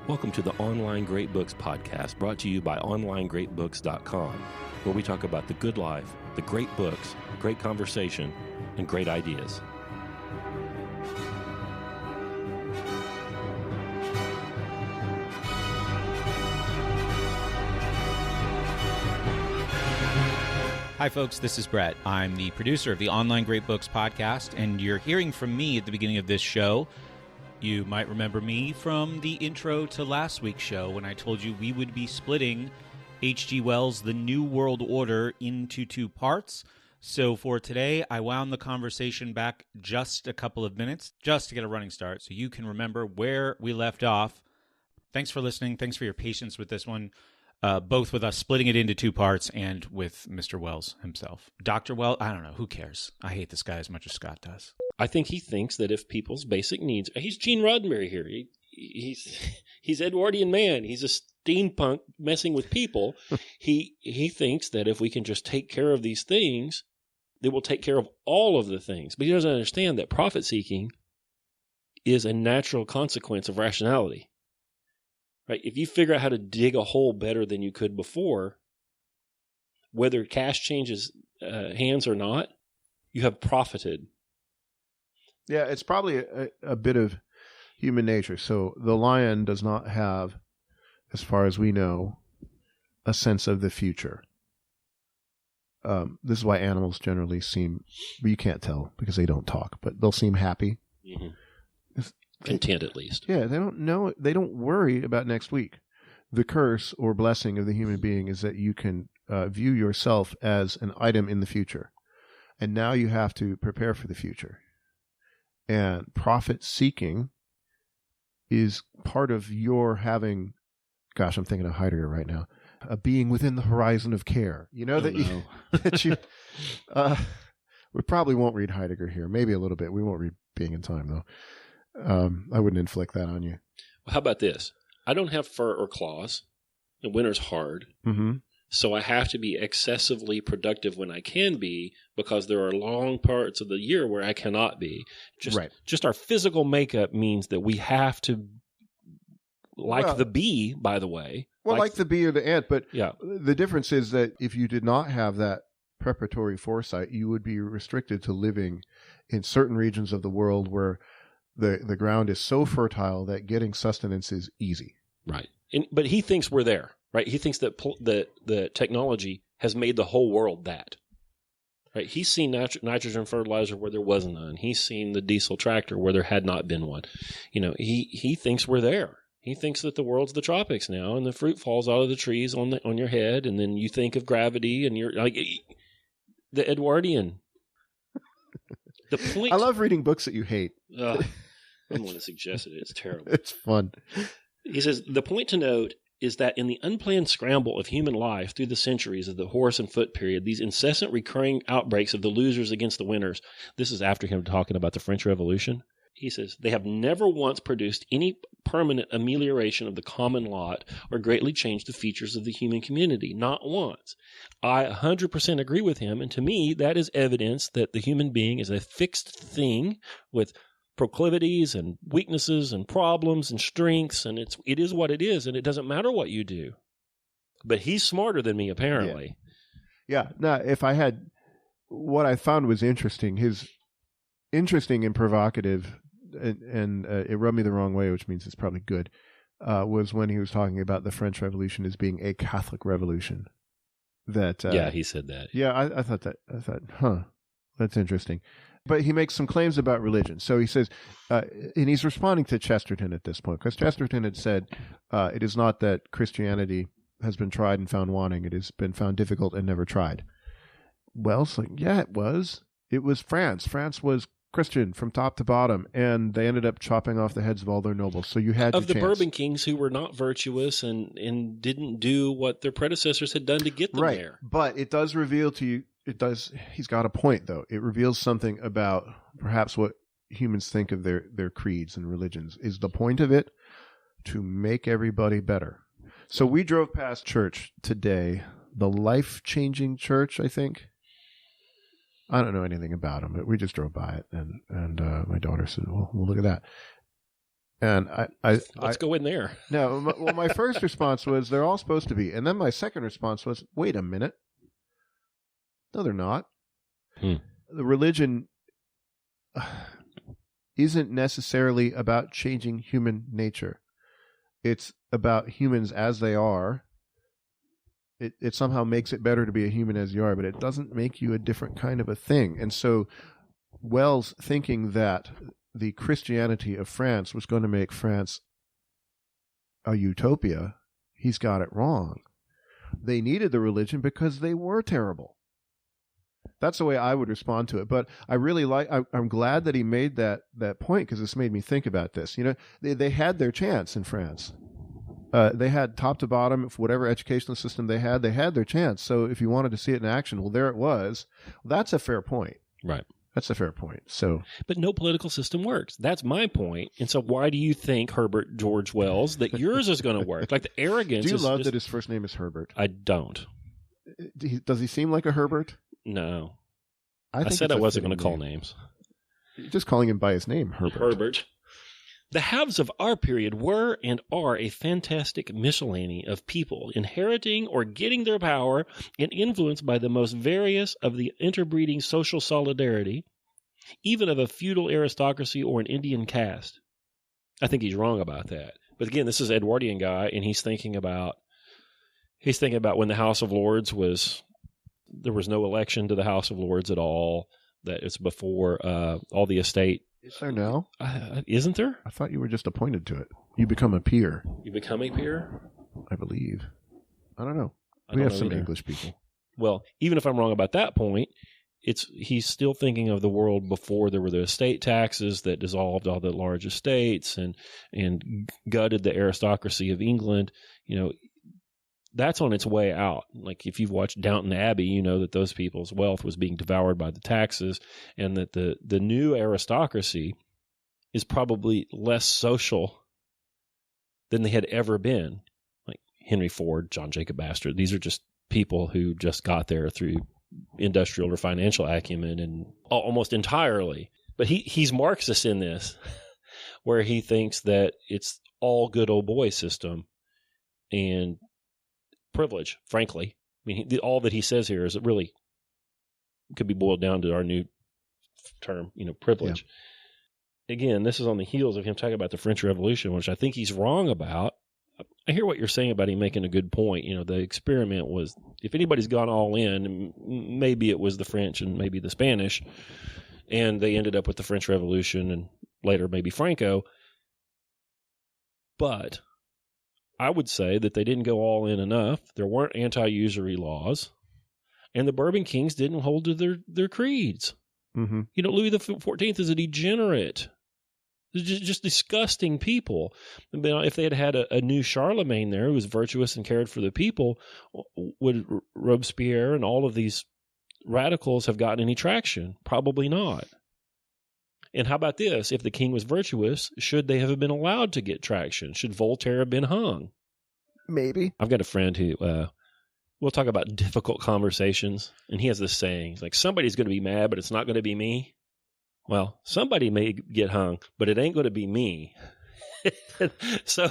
Welcome to the Online Great Books podcast, brought to you by OnlineGreatBooks.com, where we talk about the good life, the great books, great conversation, and great ideas. Hi, folks. This is Brett. I'm the producer of the Online Great Books podcast, and you're hearing from me at the beginning of this show. You might remember me from the intro to last week's show when I told you we would be splitting H.G. Wells' The New World Order into two parts. So for today, I wound the conversation back just a couple of minutes just to get a running start so you can remember where we left off. Thanks for listening. Thanks for your patience with this one. Both with us splitting it into two parts and with Mr. Wells himself. Dr. Wells, I don't know. Who cares? I hate this guy as much as Scott does. I think he thinks that if people's basic needs... He's Gene Roddenberry here. He's Edwardian man. He's a steampunk messing with people. He thinks that if we can just take care of these things, they will take care of all of the things. But he doesn't understand that profit-seeking is a natural consequence of rationality. Right? If you figure out how to dig a hole better than you could before, whether cash changes hands or not, you have profited. Yeah, it's probably a bit of human nature. So the lion does not have, as far as we know, a sense of the future. This is why animals generally seem, you can't tell because they don't talk, but they'll seem happy. Mm-hmm. Content, at least. Yeah, they don't know. They don't worry about next week. The curse or blessing of the human being is that you can view yourself as an item in the future. And now you have to prepare for the future. And profit seeking is part of your having, gosh, I'm thinking of Heidegger right now, a being within the horizon of care. You know, we probably won't read Heidegger here. Maybe a little bit. We won't read Being in Time, though. I wouldn't inflict that on you. Well, how about this? I don't have fur or claws. The winter's hard. Mm-hmm. So I have to be excessively productive when I can be because there are long parts of the year where I cannot be. Just our physical makeup means that we have to, the bee, by the way. Well, like the bee or the ant. But yeah. The difference is that if you did not have that preparatory foresight, you would be restricted to living in certain regions of the world where the ground is so fertile that getting sustenance is easy. Right. But he thinks we're there, right? He thinks that the technology has made the whole world that. Right? He's seen nitrogen fertilizer where there was none. He's seen the diesel tractor where there had not been one. You know, he thinks we're there. He thinks that the world's the tropics now and the fruit falls out of the trees on your head and then you think of gravity and you're like the Edwardian. The point. I love reading books that you hate. I'm the one that suggested it. It's terrible. It's fun. He says, the point to note is that in the unplanned scramble of human life through the centuries of the horse and foot period, these incessant recurring outbreaks of the losers against the winners, this is after him talking about the French Revolution. He says, they have never once produced any permanent amelioration of the common lot or greatly changed the features of the human community. Not once. I 100% agree with him, and to me, that is evidence that the human being is a fixed thing with proclivities and weaknesses and problems and strengths, and it is what it is, and it doesn't matter what you do. But he's smarter than me, apparently. Yeah. Now, what I found was interesting and provocative, and it rubbed me the wrong way, which means it's probably good, was when he was talking about the French Revolution as being a Catholic revolution. Yeah, he said that. Yeah, I thought, that's interesting. But he makes some claims about religion. So he says, and he's responding to Chesterton at this point, because Chesterton had said, it is not that Christianity has been tried and found wanting. It has been found difficult and never tried. Well, it's like, yeah, it was. It was France. France was Christian from top to bottom, and they ended up chopping off the heads of all their nobles. So you had of the Bourbon kings who were not virtuous and didn't do what their predecessors had done to get them there. But it does reveal to you, he's got a point, though. It reveals something about perhaps what humans think of their creeds and religions. Is the point of it to make everybody better? So we drove past church today, the life-changing church, I think. I don't know anything about them, but we just drove by it, and my daughter said, well, look at that. And let's go in there. No, my first response was they're all supposed to be. And then my second response was, wait a minute. No, they're not. The religion isn't necessarily about changing human nature. It's about humans as they are. It somehow makes it better to be a human as you are, but it doesn't make you a different kind of a thing. And so Wells thinking that the Christianity of France was going to make France a utopia, he's got it wrong. They needed the religion because they were terrible. That's the way I would respond to it. But I really I'm glad that he made that point, because this made me think about this. You know, they had their chance in France. They had top to bottom, whatever educational system they had their chance. So if you wanted to see it in action, well, there it was. Well, that's a fair point. Right. That's a fair point. So, but no political system works. That's my point. And so why do you think, Herbert George Wells, that yours is going to work? Like, the arrogance. Do you love that his first name is Herbert? I don't. Does he seem like a Herbert? No. I said I wasn't going to call names. You're just calling him by his name, Herbert. Herbert. The haves of our period were and are a fantastic miscellany of people inheriting or getting their power and influenced by the most various of the interbreeding social solidarity, even of a feudal aristocracy or an Indian caste. I think he's wrong about that. But again, this is an Edwardian guy, and he's thinking about when the House of Lords there was no election to the House of Lords at all, that it's before all the estate. Is there now? Isn't there? I thought you were just appointed to it. You become a peer. You become a peer? I believe. I don't know. We have some English people. Well, even if I'm wrong about that point, he's still thinking of the world before there were the estate taxes that dissolved all the large estates and gutted the aristocracy of England. You know, that's on its way out. Like, if you've watched Downton Abbey, you know that those people's wealth was being devoured by the taxes, and that the new aristocracy is probably less social than they had ever been. Like Henry Ford, John Jacob Astor, these are just people who just got there through industrial or financial acumen, and almost entirely. But he's Marxist in this, where he thinks that it's all good old boy system and privilege, frankly. I mean, all that he says here is it really could be boiled down to our new term, privilege. Yeah. Again, this is on the heels of him talking about the French Revolution, which I think he's wrong about. I hear what you're saying about him making a good point. The experiment was, if anybody's gone all in, maybe it was the French and maybe the Spanish, and they ended up with the French Revolution and later maybe Franco. But I would say that they didn't go all in enough. There weren't anti-usury laws, and the Bourbon kings didn't hold to their creeds. Mm-hmm. Louis XIV is a degenerate. Just disgusting people. If they had had a new Charlemagne there who was virtuous and cared for the people, would Robespierre and all of these radicals have gotten any traction? Probably not. And how about this? If the king was virtuous, should they have been allowed to get traction? Should Voltaire have been hung? Maybe. I've got a friend who, we'll talk about difficult conversations, and he has this saying, he's like, somebody's going to be mad, but it's not going to be me. Well, somebody may get hung, but it ain't going to be me. So,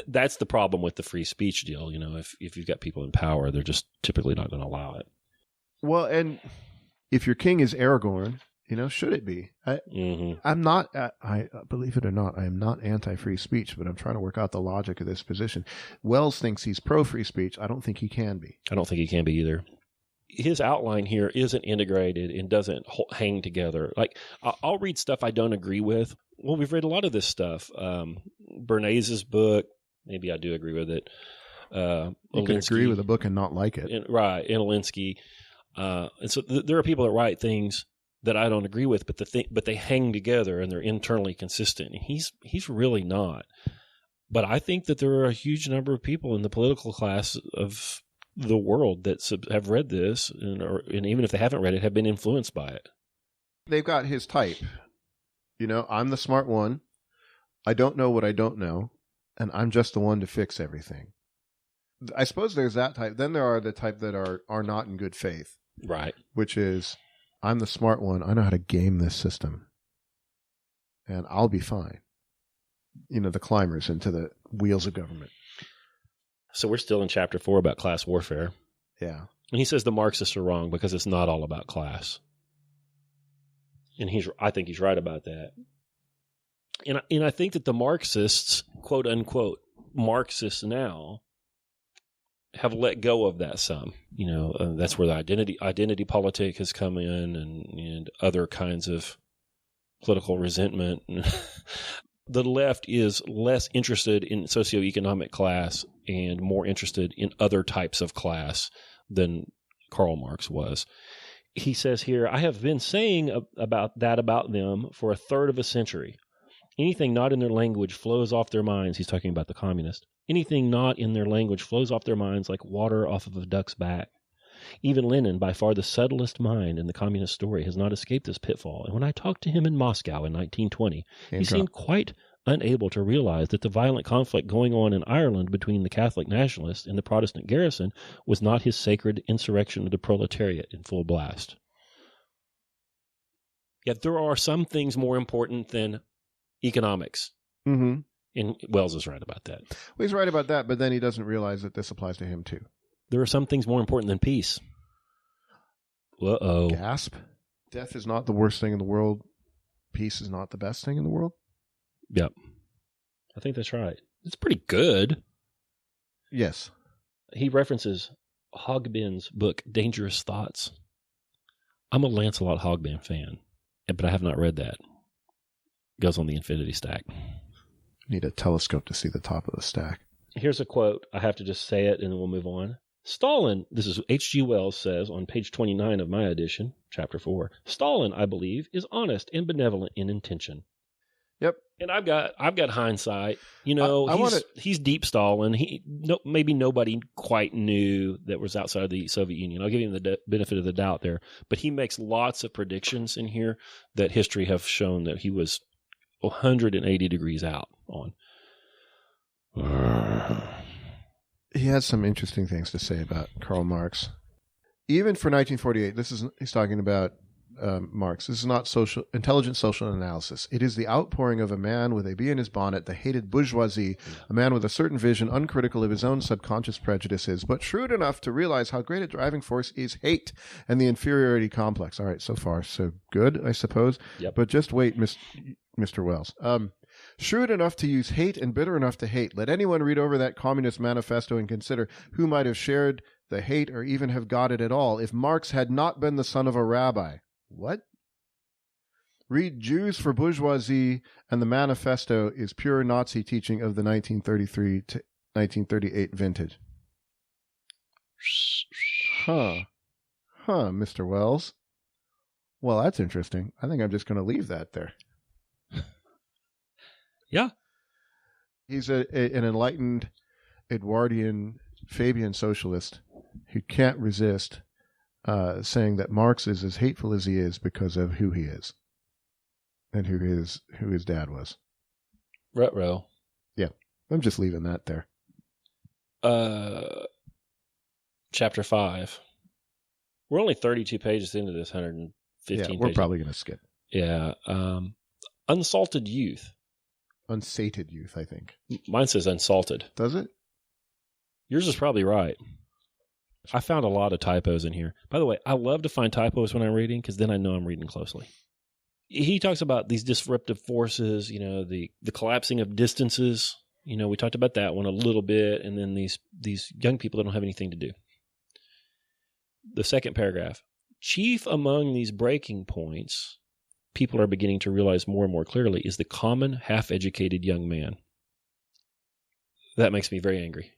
that's the problem with the free speech deal. If you've got people in power, they're just typically not going to allow it. Well, and if your king is Aragorn, should it be? I'm not, I believe it or not, I am not anti-free speech, but I'm trying to work out the logic of this position. Wells thinks he's pro-free speech. I don't think he can be. I don't think he can be either. His outline here isn't integrated and doesn't hang together. Like, I'll read stuff I don't agree with. Well, we've read a lot of this stuff. Bernays' book, maybe I do agree with it. You can agree with a book and not like it. Right, and Alinsky. And so there are people that write things that I don't agree with, but they hang together and they're internally consistent. And he's really not. But I think that there are a huge number of people in the political class of the world that have read this, and even if they haven't read it, have been influenced by it. They've got his type. I'm the smart one. I don't know what I don't know, and I'm just the one to fix everything. I suppose there's that type. Then there are the type that are not in good faith. Right. Which is, I'm the smart one. I know how to game this system, and I'll be fine. the climbers into the wheels of government. So we're still in chapter 4 about class warfare. Yeah. And he says the Marxists are wrong because it's not all about class. And I think he's right about that. And I think that the Marxists, quote unquote, Marxists now, have let go of that some. That's where the identity politic has come in and other kinds of political resentment. The left is less interested in socioeconomic class and more interested in other types of class than Karl Marx was. He says here, I have been saying about them for a third of a century. Anything not in their language flows off their minds. He's talking about the communists. Anything not in their language flows off their minds like water off of a duck's back. Even Lenin, by far the subtlest mind in the communist story, has not escaped this pitfall. And when I talked to him in Moscow in 1920, he seemed quite unable to realize that the violent conflict going on in Ireland between the Catholic nationalists and the Protestant garrison was not his sacred insurrection of the proletariat in full blast. Yet there are some things more important than economics. Mm-hmm. And Wells is right about that. Well, he's right about that, but then he doesn't realize that this applies to him too. There are some things more important than peace. Uh-oh. Gasp. Death is not the worst thing in the world. Peace is not the best thing in the world. Yep. I think that's right. It's pretty good. Yes. He references Hogbin's book, Dangerous Thoughts. I'm a Lancelot Hogben fan, but I have not read that. It goes on the Infinity Stack. Need a telescope to see the top of the stack. Here's a quote. I have to just say it and then we'll move on. Stalin, this is H.G. Wells says on page 29 of my edition, chapter 4, Stalin, I believe, is honest and benevolent in intention. Yep. And I've got hindsight. He's deep Stalin. Maybe nobody quite knew that was outside of the Soviet Union. I'll give him the benefit of the doubt there. But he makes lots of predictions in here that history have shown that he was 180 degrees out on. He has some interesting things to say about Karl Marx. Even for 1948, he's talking about Marx. This is not intelligent social analysis. It is the outpouring of a man with a bee in his bonnet, the hated bourgeoisie, a man with a certain vision, uncritical of his own subconscious prejudices, but shrewd enough to realize how great a driving force is hate and the inferiority complex. All right, so far, so good, I suppose. Yep. But just wait, Mr. Wells. Shrewd enough to use hate and bitter enough to hate. Let anyone read over that communist manifesto and consider who might have shared the hate or even have got it at all if Marx had not been the son of a rabbi. What? Read Jews for Bourgeoisie, and the manifesto is pure Nazi teaching of the 1933 to 1938 vintage. Huh, Mr. Wells. Well, that's interesting. I think I'm just going to leave that there. Yeah. He's an enlightened Edwardian Fabian socialist who can't resist saying that Marx is as hateful as he is because of who he is and who his dad was. Ruh-roh. Yeah. I'm just leaving that there. Chapter 5. We're only 32 pages into this 115 pages. We're probably going to skip. Yeah. Unsalted youth. Unsated youth, I think. Mine says unsalted. Does it? Yours is probably right. I found a lot of typos in here. By the way, I love to find typos when I'm reading because then I know I'm reading closely. He talks about these disruptive forces, the collapsing of distances. We talked about that one a little bit, and then these young people that don't have anything to do. The second paragraph. Chief among these breaking points, people are beginning to realize more and more clearly, is the common half-educated young man. That makes me very angry.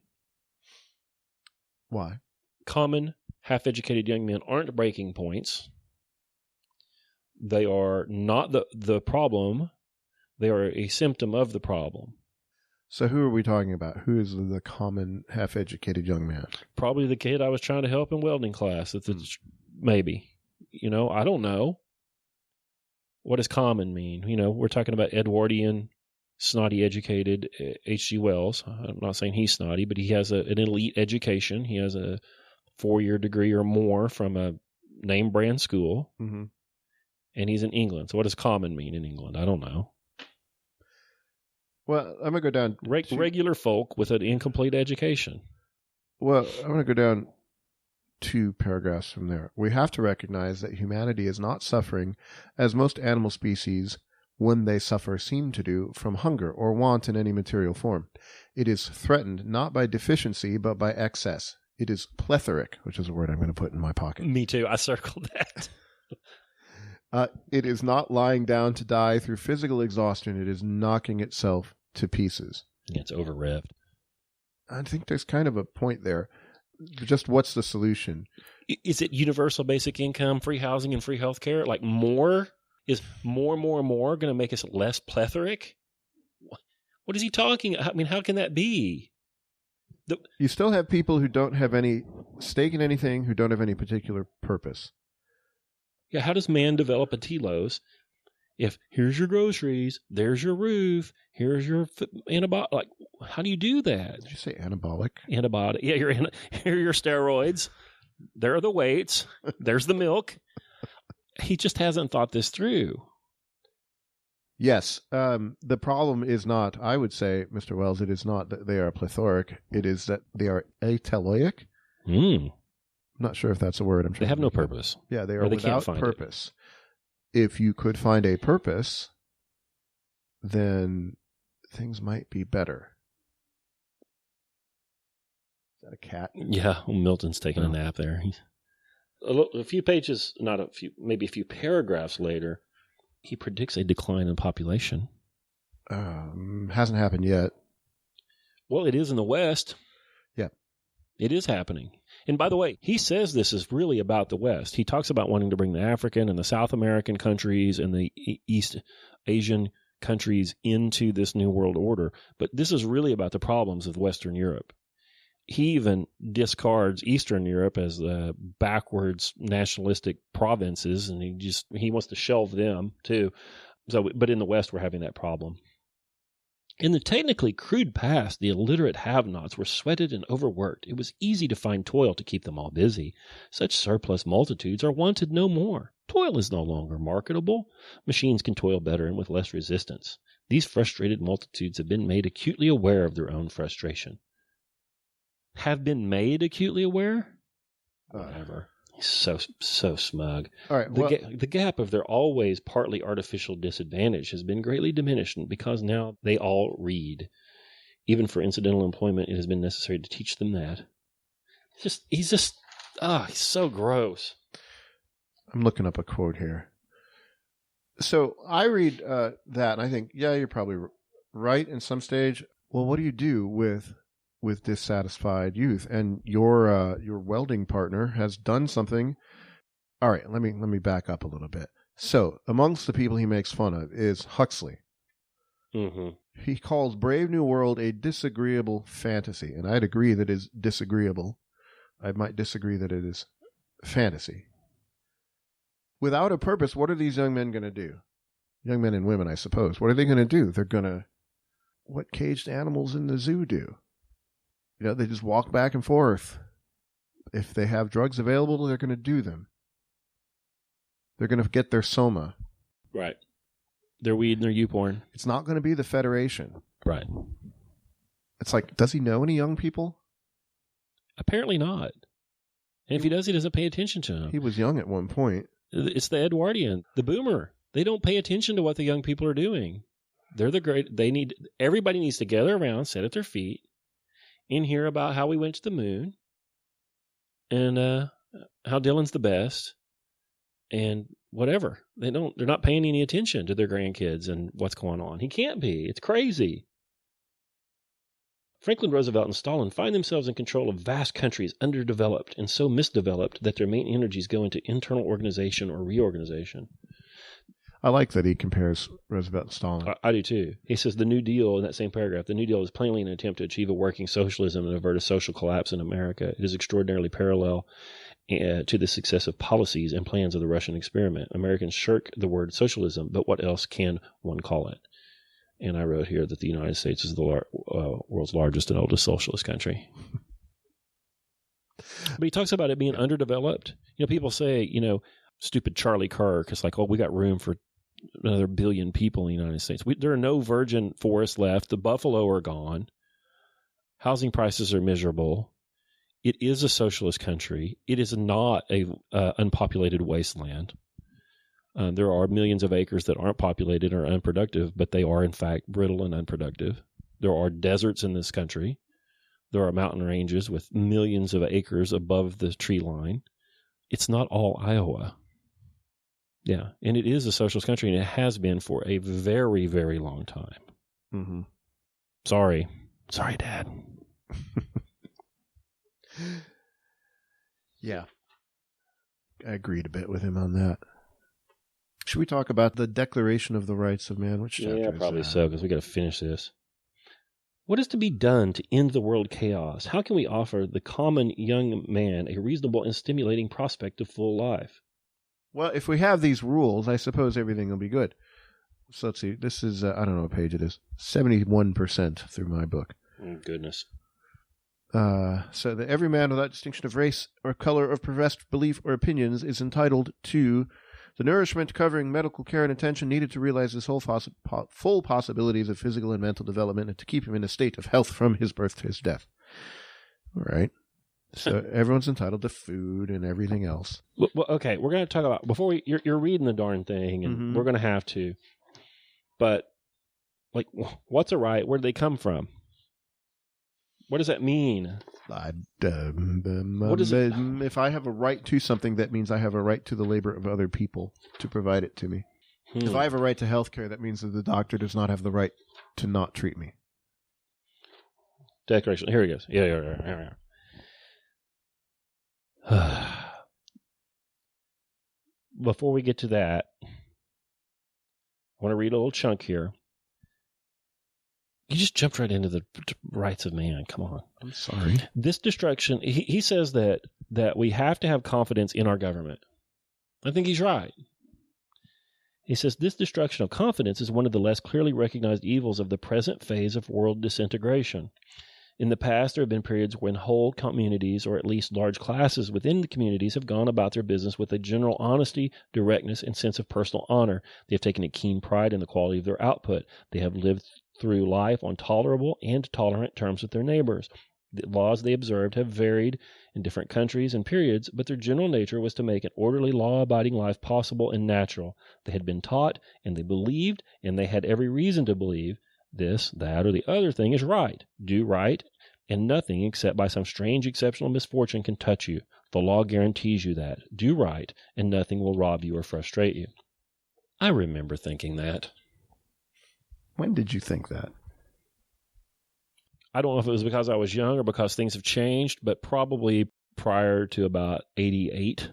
Why? Common half-educated young men aren't breaking points. They are not the problem. They are a symptom of the problem. So who are we talking about? Who is the common half-educated young man? Probably the kid I was trying to help in welding class. Maybe. I don't know. What does common mean? We're talking about Edwardian, snotty educated H.G. Wells. I'm not saying he's snotty, but he has an elite education. He has a 4-year degree or more from a name brand school. Mm-hmm. And he's in England. So what does common mean in England? I don't know. Well, I'm going to go down. Regular folk with an incomplete education. Well, I'm going to go down 2 paragraphs from there. We have to recognize that humanity is not suffering, as most animal species, when they suffer, seem to do, from hunger or want in any material form. It is threatened not by deficiency, but by excess. It is plethoric, which is a word I'm going to put in my pocket. Me too. I circled that. It is not lying down to die through physical exhaustion. It is knocking itself to pieces. Yeah, it's over-revved. I think there's kind of a point there. Just what's the solution? Is it universal basic income, free housing, and free health care? Like more? Is more going to make us less plethoric? What is he talking? I mean, how can that be? You still have people who don't have any stake in anything, who don't have any particular purpose. Yeah, how does man develop a telos if here's your groceries, there's your roof, here's your antibiotic? Like, how do you do that? Did you say anabolic? Antibiotic. Yeah, here are your steroids. There are the weights. There's the milk. He just hasn't thought this through. Yes. The problem is not, I would say, Mr. Wells, it is not that they are plethoric. It is that they are ateloic. I'm not sure if that's a word. They have no purpose. Yeah, they are without purpose. If you could find a purpose, then things might be better. Is that a cat? Yeah, Milton's taking a nap there. A few pages, not a few, maybe a few paragraphs later, he predicts a decline in population. Hasn't happened yet. Well, it is in the West. Yeah. It is happening. And by the way, he says this is really about the West. He talks about wanting to bring the African and the South American countries and the East Asian countries into this New World Order. But this is really about the problems of Western Europe. He even discards Eastern Europe as backwards nationalistic provinces, and he wants to shelve them too. So, but in the West, we're having that problem. In the technically crude past, the illiterate have-nots were sweated and overworked. It was easy to find toil to keep them all busy. Such surplus multitudes are wanted no more. Toil is no longer marketable. Machines can toil better and with less resistance. These frustrated multitudes have been made acutely aware of their own frustration. Have been made acutely aware? Whatever. He's so smug. All right. The gap of their always partly artificial disadvantage has been greatly diminished because now they all read. Even for incidental employment, it has been necessary to teach them that. He's so gross. I'm looking up a quote here. So I read that and I think, yeah, you're probably right in some stage. Well, what do you do with dissatisfied youth? And your welding partner has done something. All right, let me back up a little bit. So amongst the people he makes fun of is Huxley. Mm-hmm. He calls Brave New World a disagreeable fantasy, and I'd agree that it is disagreeable. I might disagree that it is fantasy. Without a purpose, what are these young men going to do? Young men and women, I suppose. What are they going to do? They're going to, what caged animals in the zoo do? You know, they just walk back and forth. If they have drugs available, they're going to do them. They're going to get their soma. Right. Their weed and their U-porn. It's not going to be the Federation. Right. It's like, does he know any young people? Apparently not. And if he does, he doesn't pay attention to them. He was young at one point. It's the Edwardian, the boomer. They don't pay attention to what the young people are doing. They're the great. Everybody needs to gather around, sit at their feet, and hear about how we went to the moon, and how Dylan's the best, and whatever. They're not paying any attention to their grandkids and what's going on. He can't be. It's crazy. Franklin Roosevelt and Stalin find themselves in control of vast countries underdeveloped and so misdeveloped that their main energies go into internal organization or reorganization. I like that he compares Roosevelt and Stalin. I do too. He says the New Deal, in that same paragraph, the New Deal is plainly an attempt to achieve a working socialism and avert a social collapse in America. It is extraordinarily parallel to the successive policies and plans of the Russian experiment. Americans shirk the word socialism, but what else can one call it? And I wrote here that the United States is the world's largest and oldest socialist country. But he talks about it being underdeveloped. You know, people say, stupid Charlie Kirk. It's like, oh, we got room for another billion people in the United States. There are no virgin forests left. The buffalo are gone. Housing prices are miserable. It is a socialist country. It is not a unpopulated wasteland. There are millions of acres that aren't populated or unproductive, but they are, in fact, brittle and unproductive. There are deserts in this country. There are mountain ranges with millions of acres above the tree line. It's not all Iowa. Yeah, and it is a socialist country, and it has been for a very, very long time. Mm-hmm. Sorry, Dad. Yeah. I agreed a bit with him on that. Should we talk about the Declaration of the Rights of Man? Which chapter Yeah, is probably that? so, because we got to finish this. What is to be done to end the world chaos? How can we offer the common young man a reasonable and stimulating prospect of full life? Well, if we have these rules, I suppose everything will be good. So let's see. This is, I don't know what page it is. 71% through my book. Oh, goodness. So that every man without distinction of race or color or professed belief or opinions is entitled to the nourishment, covering, medical care, and attention needed to realize his whole full possibilities of physical and mental development and to keep him in a state of health from his birth to his death. All right. So everyone's entitled to food and everything else. Well, okay, we're going to talk about, before you're reading the darn thing, and we're going to have to, but, like, what's a right? Where do they come from? What does that mean? What is it? If I have a right to something, that means I have a right to the labor of other people to provide it to me. If I have a right to health care, that means that the doctor does not have the right to not treat me. Declaration. Here he goes. Yeah. Before we get to that, I want to read a little chunk here. You just jumped right into the rights of man. Come on. I'm sorry. This destruction, he says that we have to have confidence in our government. I think he's right. He says this destruction of confidence is one of the less clearly recognized evils of the present phase of world disintegration. In the past, there have been periods when whole communities, or at least large classes within the communities, have gone about their business with a general honesty, directness, and sense of personal honor. They have taken a keen pride in the quality of their output. They have lived through life on tolerable and tolerant terms with their neighbors. The laws they observed have varied in different countries and periods, but their general nature was to make an orderly, law-abiding life possible and natural. They had been taught, and they believed, and they had every reason to believe, this, that, or the other thing is right. Do right, and nothing except by some strange exceptional misfortune can touch you. The law guarantees you that. Do right, and nothing will rob you or frustrate you. I remember thinking that. When did you think that? I don't know if it was because I was young or because things have changed, but probably prior to about 88.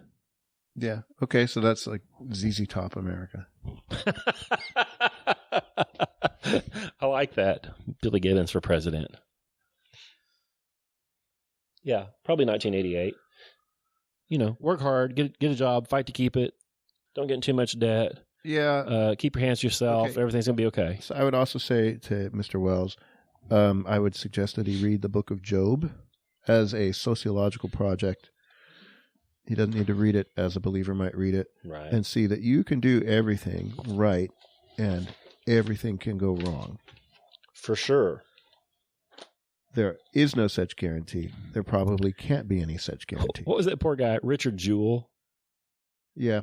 Yeah. Okay, so that's like ZZ Top America. I like that. Billy Gibbons for president. Yeah, probably 1988. You know, work hard, get a job, fight to keep it. Don't get in too much debt. Yeah. Keep your hands to yourself. Okay. Everything's going to be okay. So I would also say to Mr. Wells, I would suggest that he read the book of Job as a sociological project. He doesn't need to read it as a believer might read it. Right. And see that you can do everything right and everything can go wrong. For sure. There is no such guarantee. There probably can't be any such guarantee. What was that poor guy, Richard Jewell? Yeah.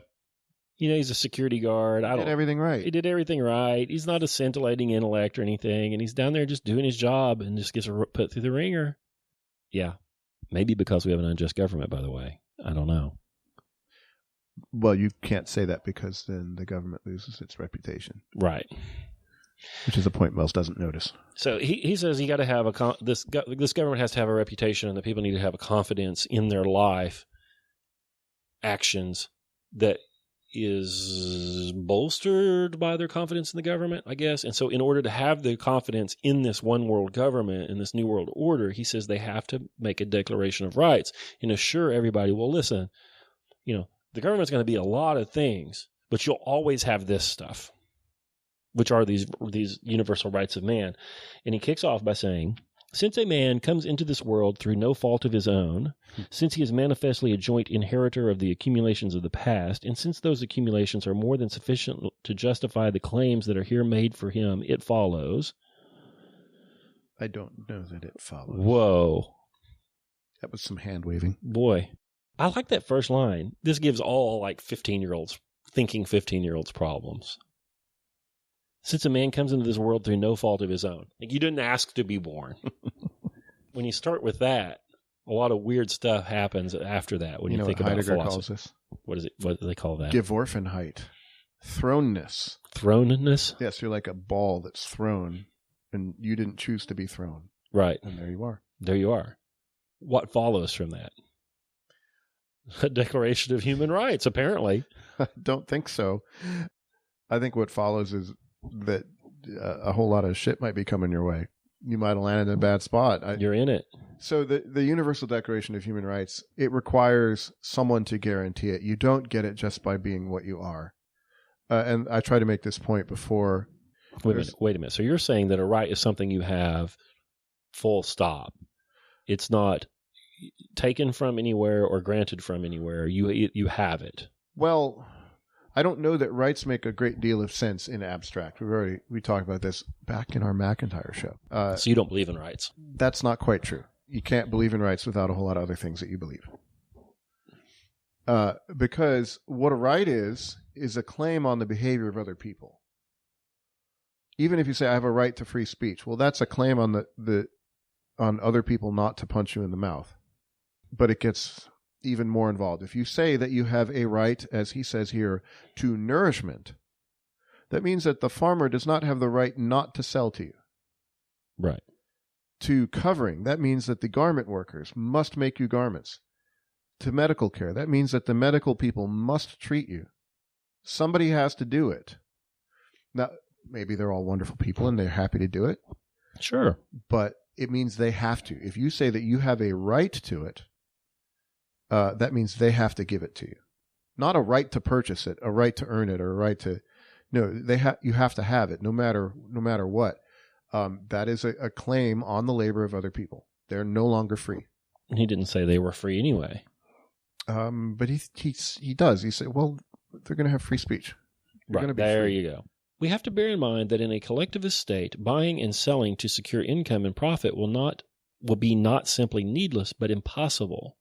You know, he's a security guard. He did everything right. He did everything right. He's not a scintillating intellect or anything, and he's down there just doing his job and just gets put through the ringer. Yeah. Maybe because we have an unjust government, by the way. I don't know. Well, you can't say that because then the government loses its reputation. Right. Which is a point Wells doesn't notice. So he says you got to have this government has to have a reputation, and that people need to have a confidence in their life actions that is bolstered by their confidence in the government, I guess. And so in order to have the confidence in this one world government, in this new world order, he says they have to make a declaration of rights and assure everybody, well, listen, you know, the government's going to be a lot of things, but you'll always have this stuff, which are these universal rights of man. And he kicks off by saying, Since a man comes into this world through no fault of his own, since he is manifestly a joint inheritor of the accumulations of the past, and since those accumulations are more than sufficient to justify the claims that are here made for him, it follows. I don't know that it follows. Whoa. That was some hand waving. Boy. I like that first line. This gives all like 15-year-olds, thinking 15-year-olds problems. Since a man comes into this world through no fault of his own. Like, you didn't ask to be born. When you start with that, a lot of weird stuff happens after that when you think about Heidegger philosophy. calls this? What is it? What do they call that? Geworfenheit. Thrownness. Thrownness? Yes, you're like a ball that's thrown, and you didn't choose to be thrown. Right. And there you are. There you are. What follows from that? A Declaration of Human Rights, apparently. I don't think so. I think what follows is that a whole lot of shit might be coming your way. You might have landed in a bad spot. You're in it. So the Universal Declaration of Human Rights, it requires someone to guarantee it. You don't get it just by being what you are. And I try to make this point before. Wait a minute. So you're saying that a right is something you have, full stop. It's not taken from anywhere or granted from anywhere. You have it. Well, I don't know that rights make a great deal of sense in abstract. We talked about this back in our McIntyre show. So you don't believe in rights? That's not quite true. You can't believe in rights without a whole lot of other things that you believe. Because what a right is a claim on the behavior of other people. Even if you say, I have a right to free speech, well, that's a claim on on other people not to punch you in the mouth. But it gets even more involved. If you say that you have a right, as he says here, to nourishment, that means that the farmer does not have the right not to sell to you. Right. To covering, that means that the garment workers must make you garments. To medical care, that means that the medical people must treat you. Somebody has to do it. Now, maybe they're all wonderful people and they're happy to do it. Sure. But it means they have to. If you say that you have a right to it, that means they have to give it to you. Not a right to purchase it, a right to earn it, or a right to... No, you have to have it, no matter what. That is a claim on the labor of other people. They're no longer free. He didn't say they were free anyway. But he does. He said, well, they're going to have free speech. Right, there you go. We have to bear in mind that in a collectivist state, buying and selling to secure income and profit will be not simply needless, but impossible.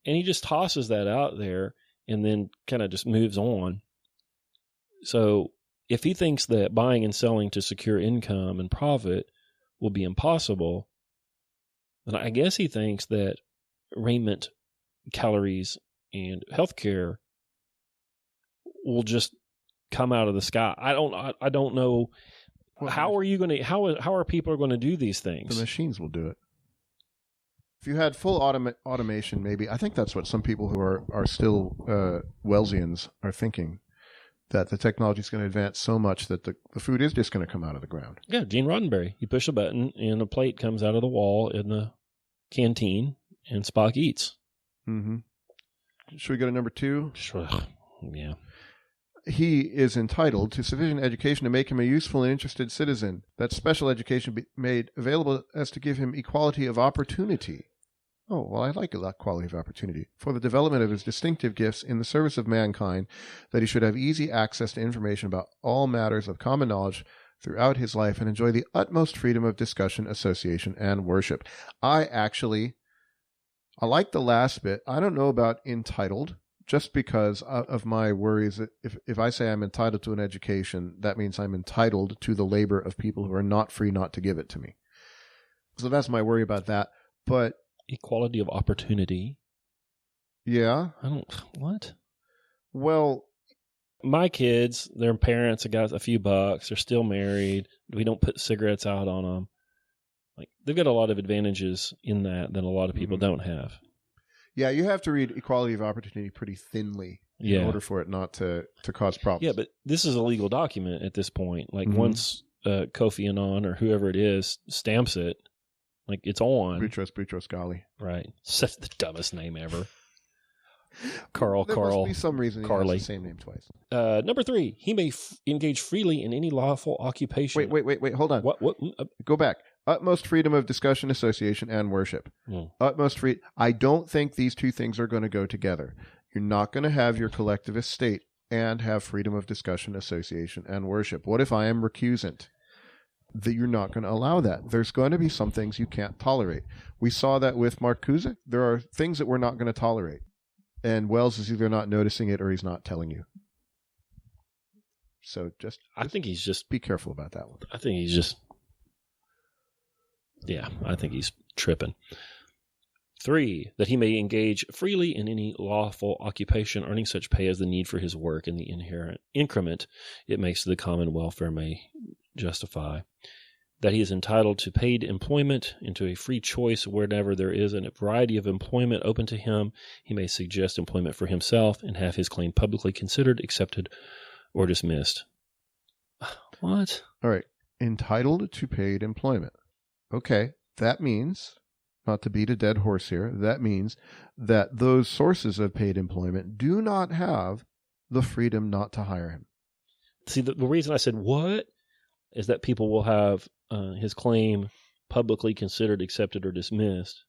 And he just tosses that out there and then kind of just moves on. So if he thinks that buying and selling to secure income and profit will be impossible, then I guess he thinks that raiment, calories, and healthcare will just come out of the sky. I don't know. Well, how are people going to do these things? The machines will do it. If you had full automation, maybe, I think that's what some people who are still Wellesians are thinking, that the technology is going to advance so much that the food is just going to come out of the ground. Yeah, Gene Roddenberry. You push a button and a plate comes out of the wall in the canteen and Spock eats. Mm-hmm. Should we go to number 2? Sure. Yeah. He is entitled to sufficient education to make him a useful and interested citizen. That special education be made available as to give him equality of opportunity. Oh, well, I like that quality of opportunity. For the development of his distinctive gifts in the service of mankind, that he should have easy access to information about all matters of common knowledge throughout his life and enjoy the utmost freedom of discussion, association, and worship. I like the last bit. I don't know about entitled, just because of my worries that if I say I'm entitled to an education, that means I'm entitled to the labor of people who are not free not to give it to me. So that's my worry about that. But equality of opportunity. Yeah. What? Well, my kids, their parents have got a few bucks. They're still married. We don't put cigarettes out on them. Like, they've got a lot of advantages in that a lot of people don't have. Yeah, you have to read equality of opportunity pretty thinly in order for it not to cause problems. Yeah, but this is a legal document at this point. Like, once Kofi Annan or whoever it is stamps it, like, it's on. Boutros Ghali. Right. Such the dumbest name ever. Carl. There must be some reason Carly. He has the same name twice. Number 3, he may engage freely in any lawful occupation. Wait, hold on. What? Go back. Utmost freedom of discussion, association, and worship. Utmost free. I don't think these two things are going to go together. You're not going to have your collectivist state and have freedom of discussion, association, and worship. What if I am recusant? That you're not going to allow that. There's going to be some things you can't tolerate. We saw that with Mark Cusick. There are things that we're not going to tolerate. And Wells is either not noticing it or he's not telling you. So I think he's just... be careful about that one. I think he's just... Yeah, I think he's tripping. 3, that he may engage freely in any lawful occupation, earning such pay as the need for his work and the inherent increment it makes to the common welfare may justify. That he is entitled to paid employment and to a free choice wherever there is a variety of employment open to him. He may suggest employment for himself and have his claim publicly considered, accepted, or dismissed. What? All right. Entitled to paid employment. Okay. That means, not to beat a dead horse here, that means that those sources of paid employment do not have the freedom not to hire him. See, the reason I said what is that people will have his claim publicly considered, accepted, or dismissed.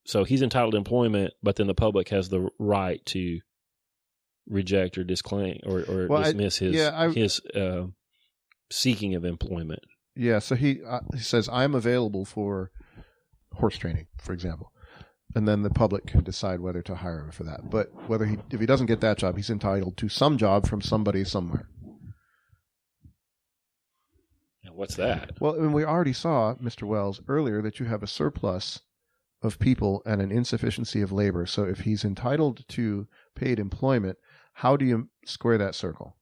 So he's entitled to employment, but then the public has the right to reject or disclaim or dismiss his seeking of employment. Yeah, so he says, I'm available for horse training, for example. And then the public can decide whether to hire him for that. But if he doesn't get that job, he's entitled to some job from somebody somewhere. And what's that? Well, and we already saw, Mr. Wells, earlier that you have a surplus of people and an insufficiency of labor. So if he's entitled to paid employment, how do you square that circle?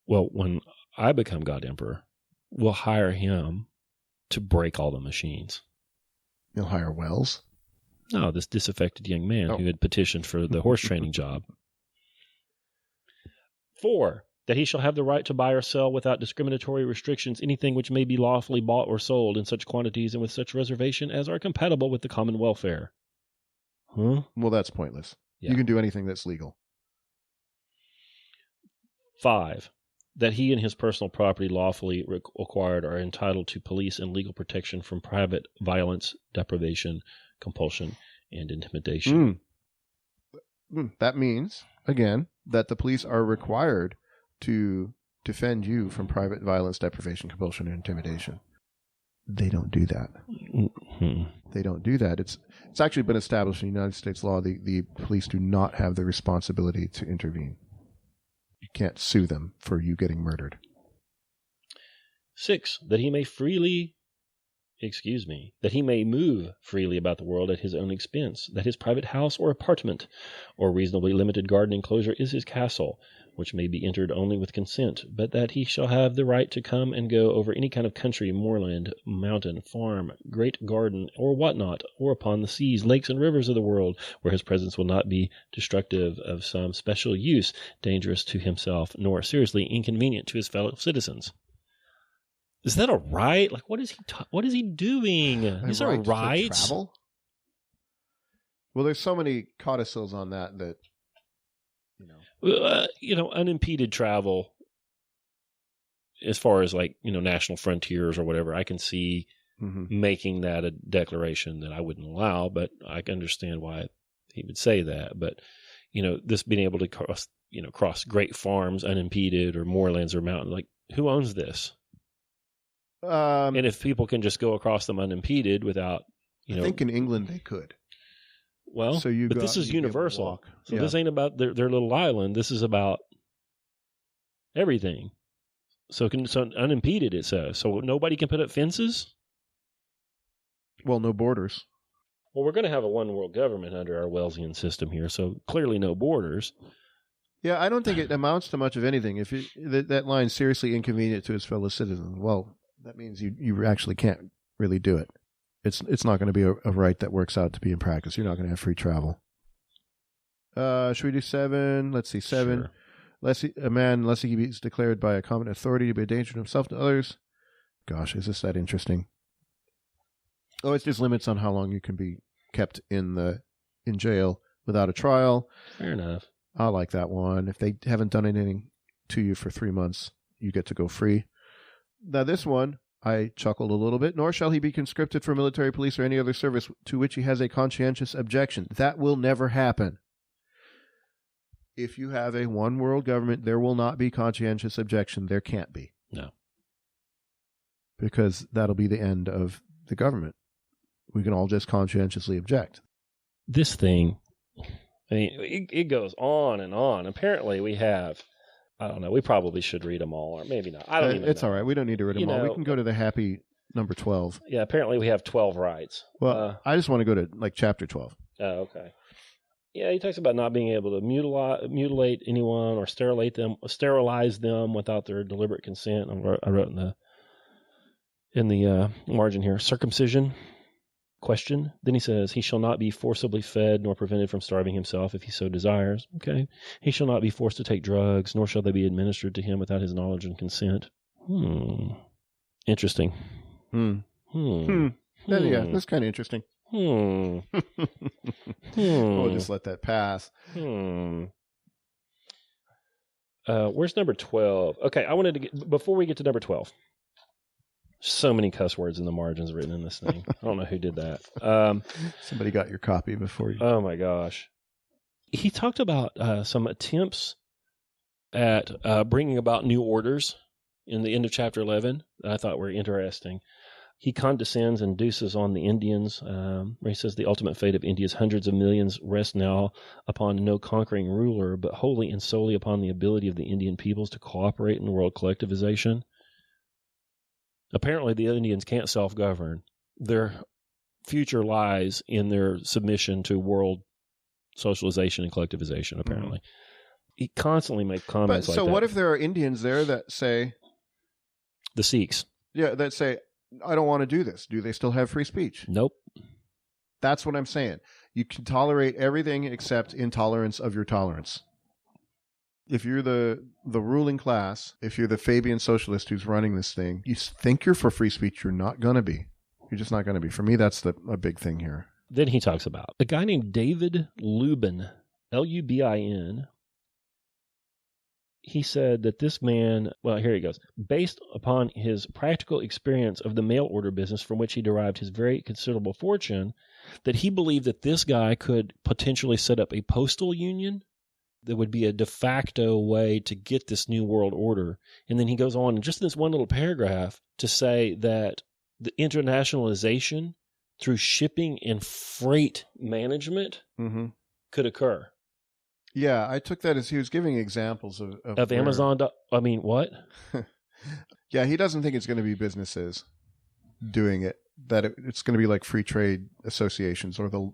Well, when I become God Emperor, we'll hire him to break all the machines. You'll hire Wells? No, this disaffected young man who had petitioned for the horse training job. 4, that he shall have the right to buy or sell without discriminatory restrictions anything which may be lawfully bought or sold in such quantities and with such reservation as are compatible with the common welfare. Huh? Well, that's pointless. Yeah. You can do anything that's legal. 5, that he and his personal property lawfully acquired are entitled to police and legal protection from private violence, deprivation, compulsion, and intimidation. That means, again, that the police are required to defend you from private violence, deprivation, compulsion, and intimidation. They don't do that. They don't do that. It's actually been established in United States law. The police do not have the responsibility to intervene. You can't sue them for you getting murdered. 6, that he may move freely about the world at his own expense, that his private house or apartment or reasonably limited garden enclosure is his castle, which may be entered only with consent, but that he shall have the right to come and go over any kind of country, moorland, mountain, farm, great garden, or whatnot, or upon the seas, lakes, and rivers of the world, where his presence will not be destructive of some special use, dangerous to himself, nor seriously inconvenient to his fellow citizens. Is that a right? Like, what is he doing? These are rights. Travel? Well, there's so many codicils on that unimpeded travel as far as national frontiers or whatever. I can see making that a declaration that I wouldn't allow, but I can understand why he would say that. But, this being able to cross great farms unimpeded or moorlands or mountains, who owns this? And if people can just go across them unimpeded without, I think in England they could. Well, but this is universal. So this ain't about their little island. This is about everything. So unimpeded, it says. So nobody can put up fences? Well, no borders. Well, we're going to have a one world government under our Wellesian system here, so clearly no borders. Yeah, I don't think it amounts to much of anything. If that line's seriously inconvenient to his fellow citizens, well, that means you actually can't really do it. It's not going to be a right that works out to be in practice. You're not going to have free travel. Should we do 7? Let's see, 7. Sure. Unless he is declared by a competent authority to be a danger to himself and others. Gosh, is this that interesting? Oh, it's just limits on how long you can be kept in jail without a trial. Fair enough. I like that one. If they haven't done anything to you for 3 months, you get to go free. Now, this one, I chuckled a little bit. Nor shall he be conscripted for military, police, or any other service to which he has a conscientious objection. That will never happen. If you have a one world government, there will not be conscientious objection. There can't be. No. Because that'll be the end of the government. We can all just conscientiously object. This thing, I mean, it goes on and on. Apparently we have, I don't know, we probably should read them all, or maybe not. I don't even know. It's all right. We don't need to read them all. We can go to the happy number 12. Yeah, apparently we have 12 rights. Well, I just want to go to like chapter 12. Oh, okay. Yeah, he talks about not being able to mutilate anyone or sterilize them without their deliberate consent. I wrote in the margin here, circumcision, question. Then he says, he shall not be forcibly fed nor prevented from starving himself if he so desires. Okay. He shall not be forced to take drugs, nor shall they be administered to him without his knowledge and consent. Interesting. Yeah, that's kind of interesting. We'll just let that pass. Where's number 12? Okay, I wanted to get, before we get to number 12, so many cuss words in the margins written in this thing. I don't know who did that. Somebody got your copy before you. Oh my gosh. He talked about some attempts at bringing about new orders in the end of chapter 11 that I thought were interesting. He condescends and deuces on the Indians, where he says the ultimate fate of India's hundreds of millions rests now upon no conquering ruler, but wholly and solely upon the ability of the Indian peoples to cooperate in world collectivization. Apparently, the Indians can't self-govern. Their future lies in their submission to world socialization and collectivization, apparently. He constantly makes comments like that. So what if there are Indians there that say... The Sikhs. Yeah, that say... I don't want to do this. Do they still have free speech? Nope. That's what I'm saying. You can tolerate everything except intolerance of your tolerance. If you're the ruling class, if you're the Fabian socialist who's running this thing, you think you're for free speech, you're not going to be. You're just not going to be. For me, that's a big thing here. Then he talks about a guy named David Lubin, Lubin. He said that this man, well, here he goes, based upon his practical experience of the mail order business from which he derived his very considerable fortune, that he believed that this guy could potentially set up a postal union that would be a de facto way to get this new world order. And then he goes on, just in this one little paragraph, to say that the internationalization through shipping and freight management could occur. Yeah, I took that as he was giving examples of Amazon. I mean, what? Yeah, he doesn't think it's going to be businesses doing it. That it's going to be like free trade associations or the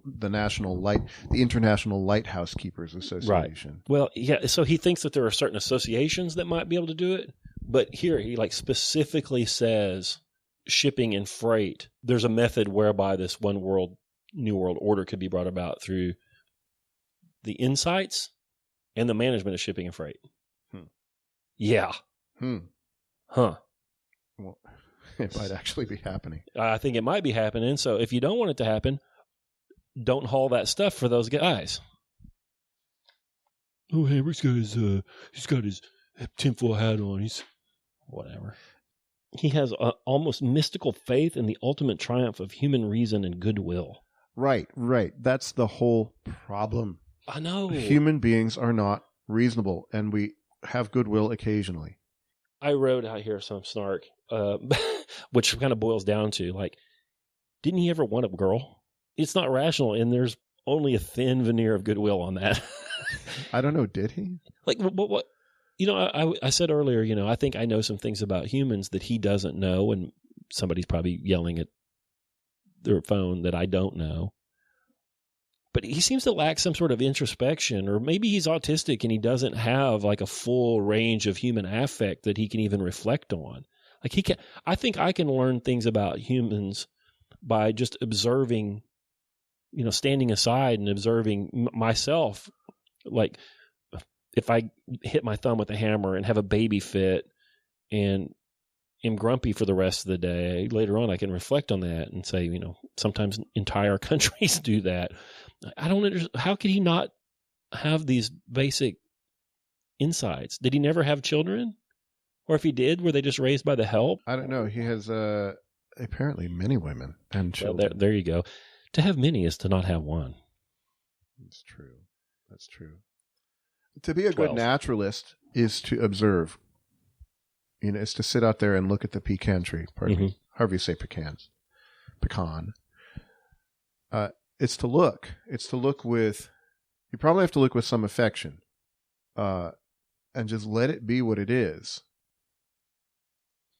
International Lighthouse Keepers Association. Right. Well, yeah. So he thinks that there are certain associations that might be able to do it, but here he specifically says shipping and freight. There's a method whereby this new world order could be brought about through the insights and the management of shipping and freight. Yeah. Huh. Well, it might actually be happening. I think it might be happening. So if you don't want it to happen, don't haul that stuff for those guys. Oh, Hammer's got he's got his tinfoil hat on. He's whatever. He has almost mystical faith in the ultimate triumph of human reason and goodwill. Right. That's the whole problem. I know. Human beings are not reasonable, and we have goodwill occasionally. I wrote out here some snark, which kind of boils down to, like, didn't he ever want a girl? It's not rational, and there's only a thin veneer of goodwill on that. I don't know. Did he? Like, what? You know, I said earlier, you know, I think I know some things about humans that he doesn't know, and somebody's probably yelling at their phone that I don't know. But he seems to lack some sort of introspection, or maybe he's autistic and he doesn't have like a full range of human affect that he can even reflect on. Like I think I can learn things about humans by just observing, you know, standing aside and observing myself. Like if I hit my thumb with a hammer and have a baby fit and am grumpy for the rest of the day, later on I can reflect on that and say, you know, sometimes entire countries do that. I don't understand. How could he not have these basic insights? Did he never have children? Or if he did, were they just raised by the help? I don't know. He has apparently many women and Well, children. there you go. To have many is to not have one. That's true. That's true. To be a 12. good naturalist is to observe. You know, it's to sit out there and look at the pecan tree. Pardon me. However you say pecans. Pecan. It's to look. It's to look with, you probably have to look with some affection. And just let it be what it is.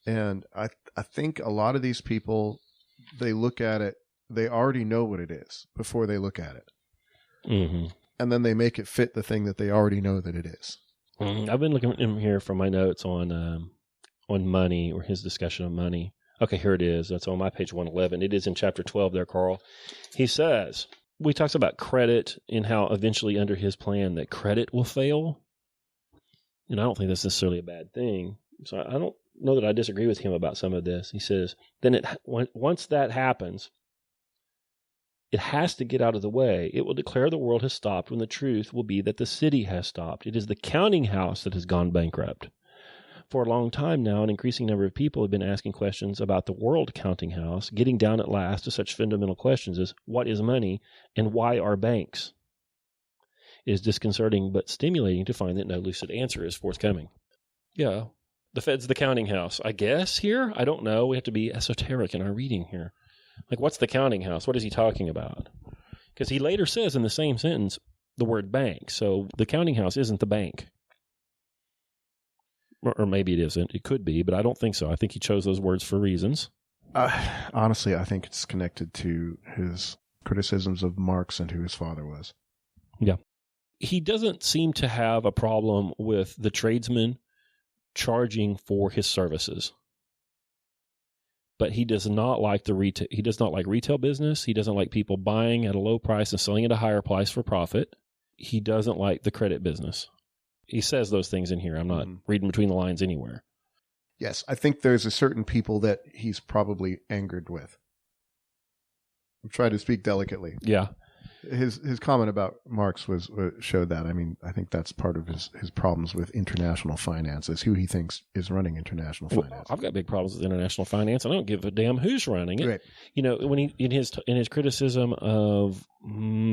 And I think a lot of these people, they look at it, they already know what it is before they look at it. Mm-hmm. And then they make it fit the thing that they already know that it is. Mm-hmm. I've been looking in here for my notes on money, or his discussion of money. Okay, here it is. That's on my page 111. It is in chapter 12 there, Karl. He says, we talked about credit and how eventually under his plan that credit will fail. And I don't think that's necessarily a bad thing. So I don't know that I disagree with him about some of this. He says, then once that happens, it has to get out of the way. It will declare the world has stopped when the truth will be that the city has stopped. It is the counting house that has gone bankrupt. For a long time now, an increasing number of people have been asking questions about the world counting house, getting down at last to such fundamental questions as what is money and why are banks? It is disconcerting but stimulating to find that no lucid answer is forthcoming. Yeah, the Fed's the counting house. I guess here? I don't know. We have to be esoteric in our reading here. Like, what's the counting house? What is he talking about? Because he later says in the same sentence the word bank. So the counting house isn't the bank. Or maybe it isn't. It could be, but I don't think so. I think he chose those words for reasons. Honestly, I think it's connected to his criticisms of Marx and who his father was. Yeah. He doesn't seem to have a problem with the tradesman charging for his services. But he does not like he does not like retail business. He doesn't like people buying at a low price and selling at a higher price for profit. He doesn't like the credit business. He says those things in here. I'm not reading between the lines anywhere. Yes, I think there's a certain people that he's probably angered with. I'm trying to speak delicately. Yeah. His comment about Marx showed that. I mean, I think that's part of his problems with international finance, is who he thinks is running international finance. Well, I've got big problems with international finance. I don't give a damn who's running it. Right. You know, when he in his criticism of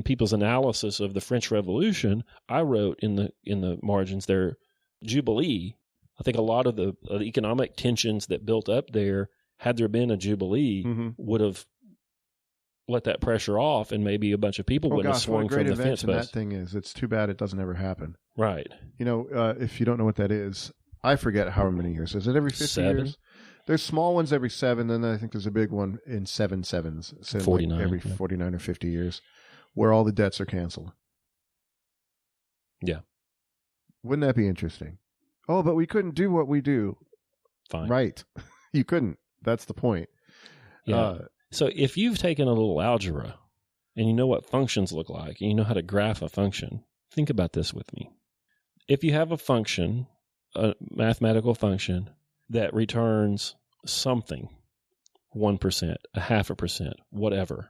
people's analysis of the French Revolution, I wrote in the margins there, Jubilee. I think a lot of the economic tensions that built up there, had there been a Jubilee, would have let that pressure off, and maybe a bunch of people wouldn't have swung from the fence post. That thing is, it's too bad it doesn't ever happen. Right. You know, if you don't know what that is, I forget how many years. Is it every 50 years? There's small ones every 7, and then I think there's a big one in 7 sevens. So 49. Like every 49 or 50 years, where all the debts are canceled. Yeah. Wouldn't that be interesting? Oh, but we couldn't do what we do. Fine. Right. You couldn't. That's the point. Yeah. So if you've taken a little algebra and you know what functions look like and you know how to graph a function, think about this with me. If you have a function, a mathematical function that returns something, 1%, 0.5%, whatever,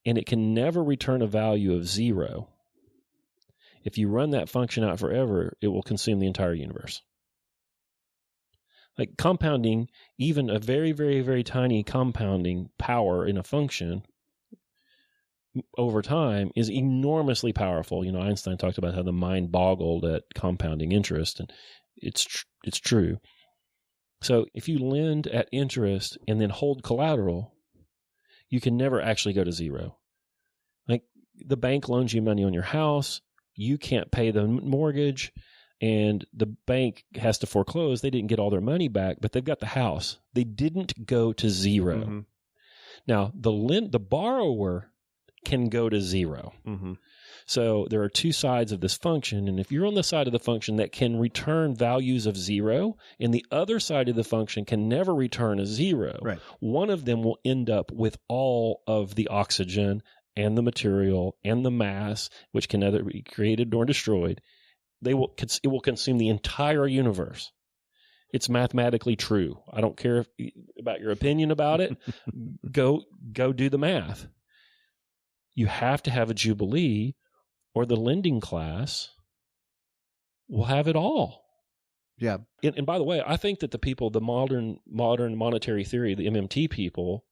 and it can never return a value of 0, if you run that function out forever, it will consume the entire universe. Like compounding, even a very, very, very tiny compounding power in a function over time is enormously powerful. You know, Einstein talked about how the mind boggled at compounding interest, and it's true. So if you lend at interest and then hold collateral, you can never actually go to 0. Like the bank loans you money on your house, you can't pay the mortgage, and the bank has to foreclose. They didn't get all their money back, but they've got the house. They didn't go to 0. Now, the borrower can go to 0. So there are two sides of this function, and if you're on the side of the function that can return values of 0, and the other side of the function can never return a 0, right, one of them will end up with all of the oxygen and the material and the mass, which can neither be created nor destroyed. It will consume the entire universe. It's mathematically true. I don't care about your opinion about it. Go do the math. You have to have a Jubilee, or the lending class will have it all. Yeah. And by the way, I think that the people, the modern monetary theory, the MMT people,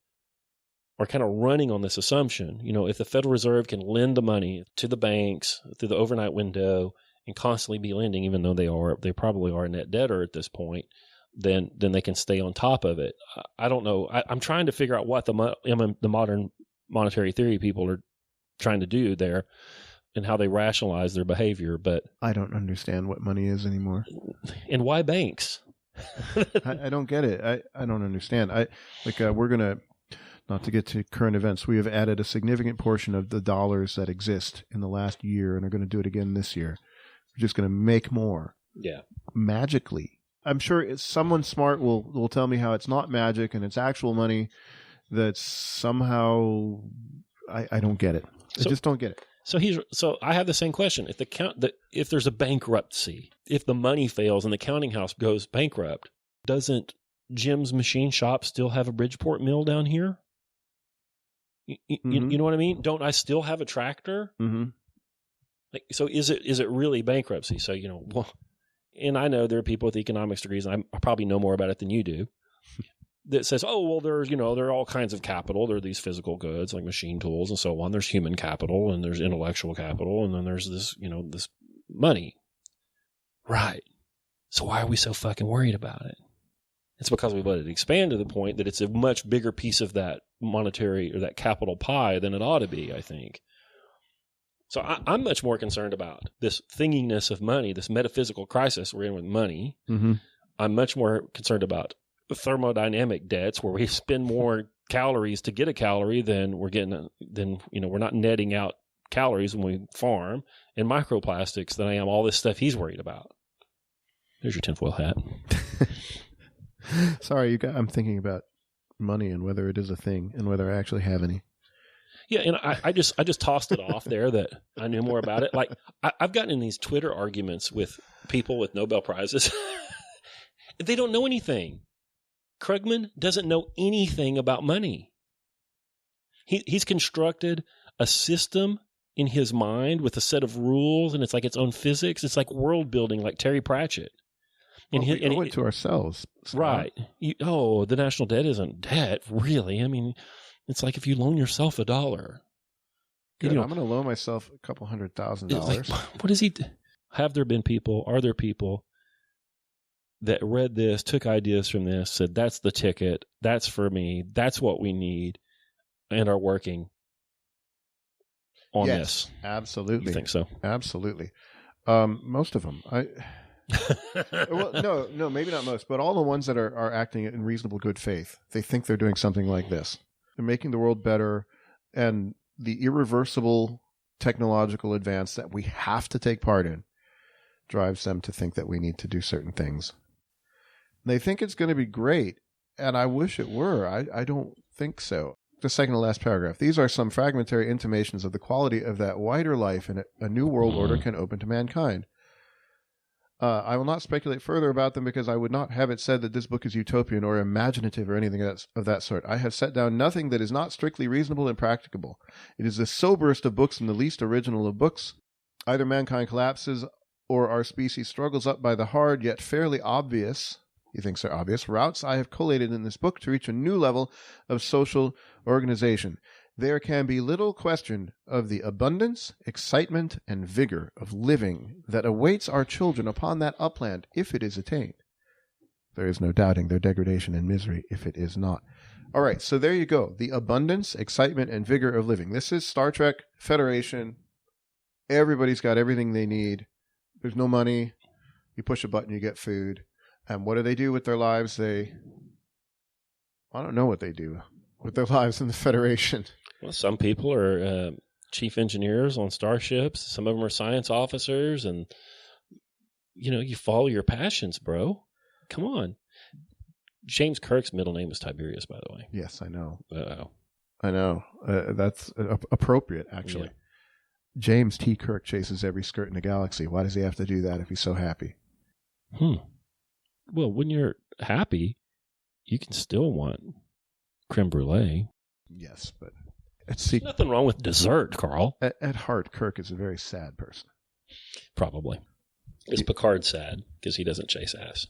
are kind of running on this assumption. If the Federal Reserve can lend the money to the banks through the overnight window and constantly be lending, even though they probably are a net debtor at this point, then they can stay on top of it. I don't know. I'm trying to figure out what the modern monetary theory people are trying to do there and how they rationalize their behavior. But I don't understand what money is anymore. And why banks? I don't get it. I don't understand. We're going to, not to get to current events, we have added a significant portion of the dollars that exist in the last year and are going to do it again this year. We're just going to make more. Yeah. Magically. I'm sure someone smart will tell me how it's not magic and it's actual money that's somehow I don't get it. I just don't get it. So I have the same question. If there's a bankruptcy, if the money fails and the counting house goes bankrupt, doesn't Jim's machine shop still have a Bridgeport mill down here? You know what I mean? Don't I still have a tractor? Mm-hmm. So is it really bankruptcy? So and I know there are people with economics degrees, and I probably know more about it than you do, that says, oh, well, there are all kinds of capital. There are these physical goods like machine tools and so on. There's human capital and there's intellectual capital, and then there's this, this money. Right. So why are we so fucking worried about it? It's because we've let it expand to the point that it's a much bigger piece of that monetary or that capital pie than it ought to be, I think. So I'm much more concerned about this thinginess of money, this metaphysical crisis we're in with money. Mm-hmm. I'm much more concerned about thermodynamic debts where we spend more calories to get a calorie than we're getting, we're not netting out calories when we farm, and microplastics than I am all this stuff he's worried about. There's your tinfoil hat. Sorry, I'm thinking about money and whether it is a thing and whether I actually have any. Yeah, and I just tossed it off there that I knew more about it. Like I've gotten in these Twitter arguments with people with Nobel Prizes. They don't know anything. Krugman doesn't know anything about money. He's constructed a system in his mind with a set of rules, and it's like its own physics. It's like world building, like Terry Pratchett. And we owe it to ourselves. Scott. Right. The national debt isn't debt, really. I mean, it's like if you loan yourself $1. Good, I'm going to loan myself a couple $100,000. Like, what does he do? Are there people that read this, took ideas from this, said, that's the ticket, that's for me, that's what we need, and are working on this? Absolutely. You think so? Absolutely. Most of them. Well, no, maybe not most, but all the ones that are acting in reasonable good faith. They think they're doing something like this. They're making the world better, and the irreversible technological advance that we have to take part in drives them to think that we need to do certain things. They think it's going to be great, and I wish it were. I don't think so. The second to last paragraph. These are some fragmentary intimations of the quality of that wider life and a new world order can open to mankind. I will not speculate further about them because I would not have it said that this book is utopian or imaginative or anything of that sort. I have set down nothing that is not strictly reasonable and practicable. It is the soberest of books and the least original of books. Either mankind collapses or our species struggles up by the hard yet fairly obvious, he thinks they're obvious, routes I have collated in this book to reach a new level of social organization. There can be little question of the abundance, excitement, and vigor of living that awaits our children upon that upland if it is attained. There is no doubting their degradation and misery if it is not. All right, so there you go. The abundance, excitement, and vigor of living. This is Star Trek Federation. Everybody's got everything they need. There's no money. You push a button, you get food. And what do they do with their lives? I don't know what they do with their lives in the Federation. Well, some people are chief engineers on starships. Some of them are science officers, and you follow your passions, bro. Come on. James Kirk's middle name is Tiberius, by the way. Yes, I know. Uh-oh. I know. That's appropriate, actually. Yeah. James T. Kirk chases every skirt in the galaxy. Why does he have to do that if he's so happy? Well, when you're happy, you can still want creme brulee. Yes, but there's nothing wrong with dessert, Carl. At heart, Kirk is a very sad person. Probably. Is Picard sad because he doesn't chase ass?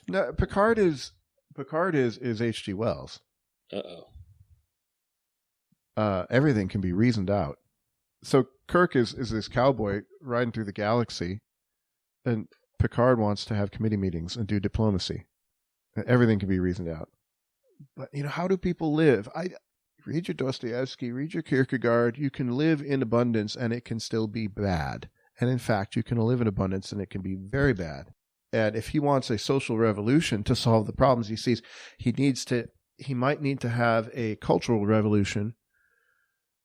No, Picard is H.G. Wells. Everything can be reasoned out. So Kirk is this cowboy riding through the galaxy, and Picard wants to have committee meetings and do diplomacy. Everything can be reasoned out. But, how do people live? Read your Dostoevsky, read your Kierkegaard. You can live in abundance and it can still be bad. And in fact, you can live in abundance and it can be very bad. And if he wants a social revolution to solve the problems he sees, he might need to have a cultural revolution.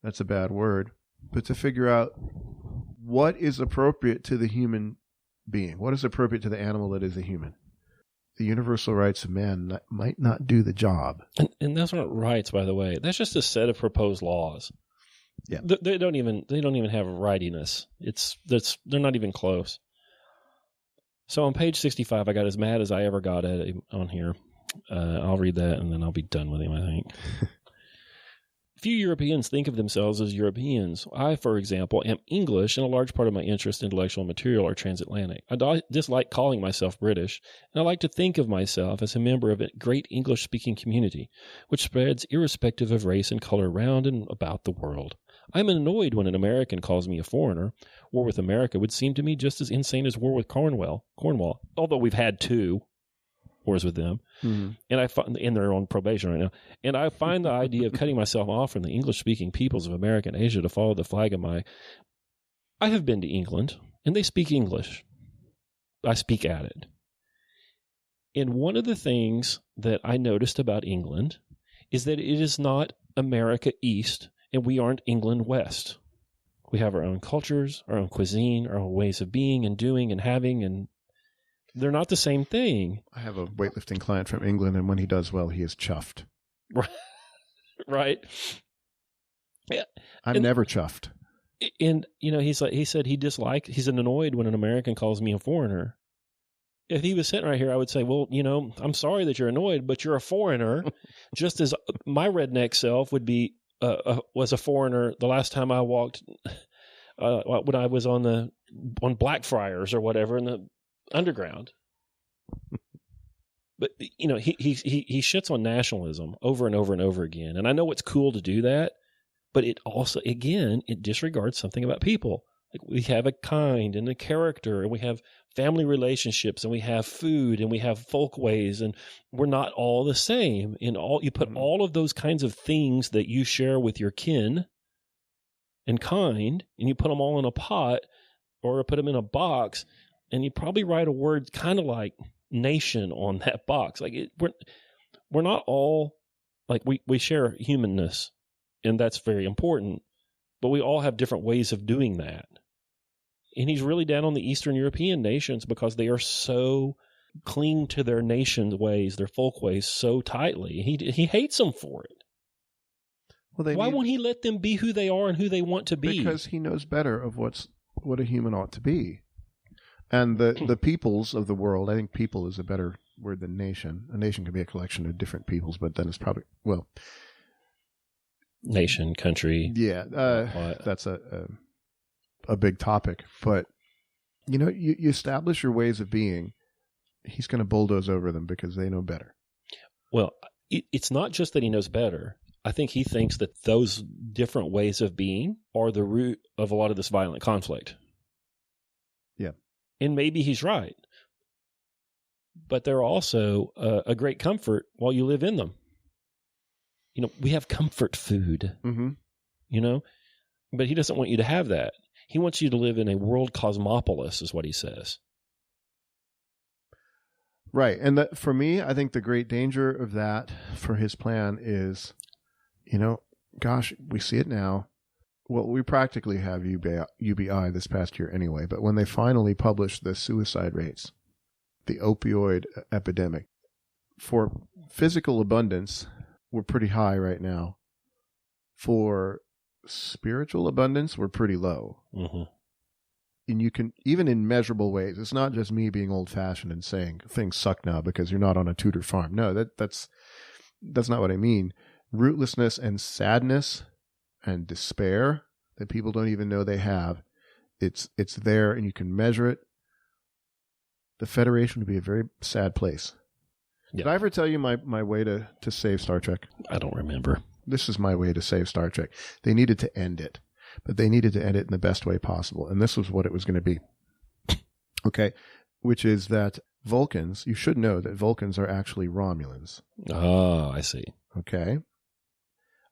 That's a bad word. But to figure out what is appropriate to the human being, what is appropriate to the animal that is a human. The universal rights of man might not do the job. And those aren't rights, by the way. That's just a set of proposed laws. Yeah, they don't even have rightiness. They're not even close. So on page 65, I got as mad as I ever got at him on here. I'll read that and then I'll be done with him, I think. Few Europeans think of themselves as Europeans. I, for example, am English, and a large part of my interest in intellectual material are transatlantic. I dislike calling myself British, and I like to think of myself as a member of a great English-speaking community, which spreads irrespective of race and color round and about the world. I am annoyed when an American calls me a foreigner. War with America would seem to me just as insane as war with Cornwall, although we've had 2 wars with them, and I find, and they're on probation right now. And I find the idea of cutting myself off from the English-speaking peoples of America and Asia to follow the flag of I have been to England, and they speak English. I speak at it. And one of the things that I noticed about England is that it is not America East, and we aren't England West. We have our own cultures, our own cuisine, our own ways of being and doing and having, and they're not the same thing. I have a weightlifting client from England, and when he does well, he is chuffed. Right. Yeah. I'm never chuffed. And, he said he's annoyed when an American calls me a foreigner. If he was sitting right here, I would say, well, I'm sorry that you're annoyed, but you're a foreigner, just as my redneck self would be, was a foreigner the last time I walked, when I was on Blackfriars or whatever in the underground. But he shits on nationalism over and over and over again, and I know it's cool to do that, but it also, again, it disregards something about people. Like, we have a kind and a character, and we have family relationships, and we have food, and we have folkways, and we're not all the same. You put all of those kinds of things that you share with your kin and kind, and you put them all in a pot or put them in a box. And you probably write a word kind of like nation on that box. Like, we're not all, like, we share humanness, and that's very important, but we all have different ways of doing that. And he's really down on the Eastern European nations because they are so cling to their nation's ways, their folk ways so tightly. He hates them for it. Well, why won't he let them be who they are and who they want to be? Because he knows better of what a human ought to be. And the peoples of the world, I think people is a better word than nation. A nation can be a collection of different peoples, but then it's probably, nation, country. Yeah, that's a big topic. But, you establish your ways of being, he's going to bulldoze over them because they know better. Well, it's not just that he knows better. I think he thinks that those different ways of being are the root of a lot of this violent conflict. Yeah. And maybe he's right. But they're also a great comfort while you live in them. We have comfort food, but he doesn't want you to have that. He wants you to live in a world cosmopolis, is what he says. Right. And for me, I think the great danger of that for his plan is, gosh, we see it now. Well, we practically have UBI this past year anyway, but when they finally published the suicide rates, the opioid epidemic, for physical abundance, we're pretty high right now. For spiritual abundance, we're pretty low. Mm-hmm. And you can, even in measurable ways, it's not just me being old-fashioned and saying things suck now because you're not on a Tudor farm. No, that's not what I mean. Rootlessness and sadness and despair that people don't even know they have It's there, and you can measure it. The Federation would be a very sad place. Yeah. Did I ever tell you my way to save Star Trek? I don't remember. This is my way to save Star Trek. They needed to end it, but they needed to end it in the best way possible, and this was what it was going to be. Okay, which is that Vulcans, you should know that Vulcans are actually Romulans. Oh, I see. Okay.